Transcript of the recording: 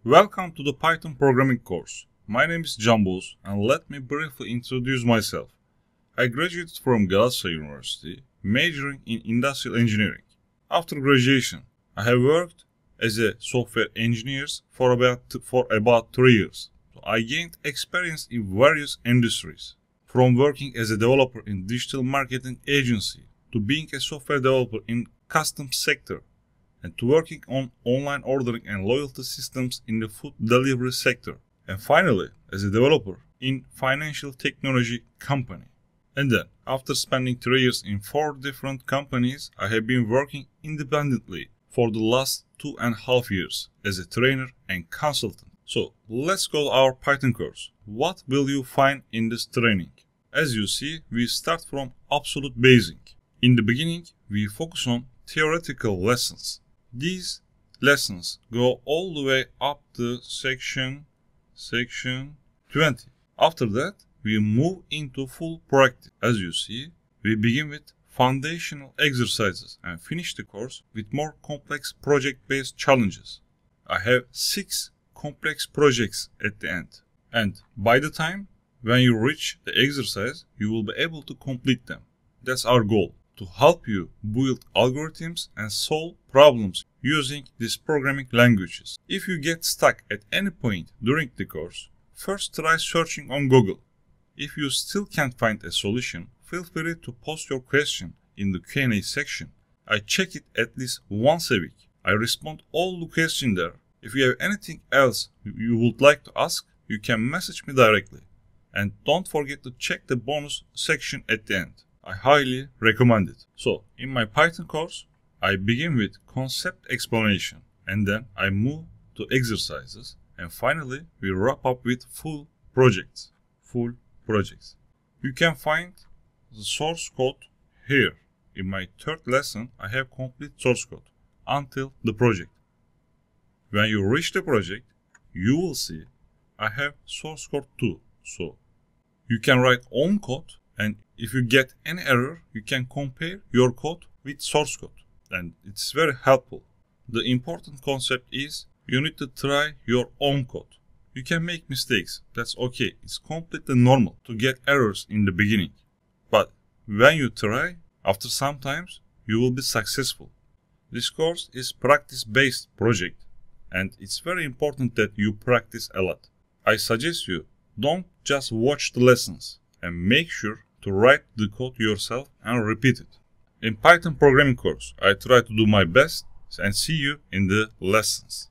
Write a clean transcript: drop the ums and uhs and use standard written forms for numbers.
Welcome to the Python programming course. My name is Jambuz and let me briefly introduce myself. I graduated from Galatasaray University, majoring in industrial engineering. After graduation, I have worked as a software engineer for about 3 years. I gained experience in various industries, from working as a developer in digital marketing agency to being a software developer in customs sector, and to working on online ordering and loyalty systems in the food delivery sector, and finally as a developer in financial technology company. And then, after spending 3 years in 4 different companies, I have been working independently for the last 2.5 years as a trainer and consultant. So, let's go to our Python course. What will you find in this training? As you see, we start from absolute basic. In the beginning, we focus on theoretical lessons. These lessons go all the way up to section 20. After that, we move into full practice. As you see, we begin with foundational exercises and finish the course with more complex project-based challenges. I have 6 complex projects at the end. And by the time when you reach the exercise, you will be able to complete them. That's our goal, to help you build algorithms and solve problems using these programming languages. If you get stuck at any point during the course, first try searching on Google. If you still can't find a solution, feel free to post your question in the Q&A section. I check it at least once a week. I respond all the questions there. If you have anything else you would like to ask, you can message me directly. And don't forget to check the bonus section at the end. I highly recommend it. So, in my Python course, I begin with concept explanation, and then I move to exercises, and finally we wrap up with full projects. You can find the source code here. In my 3rd lesson, I have complete source code until the project. When you reach the project, you will see I have source code too. So, you can write own code, and if you get any error, you can compare your code with source code. And it's very helpful. The important concept is you need to try your own code. You can make mistakes. That's okay. It's completely normal to get errors in the beginning. But when you try, after some times, you will be successful. This course is practice-based project, and it's very important that you practice a lot. I suggest you don't just watch the lessons, and make sure to write the code yourself and repeat it. In Python programming course, I try to do my best, and see you in the lessons.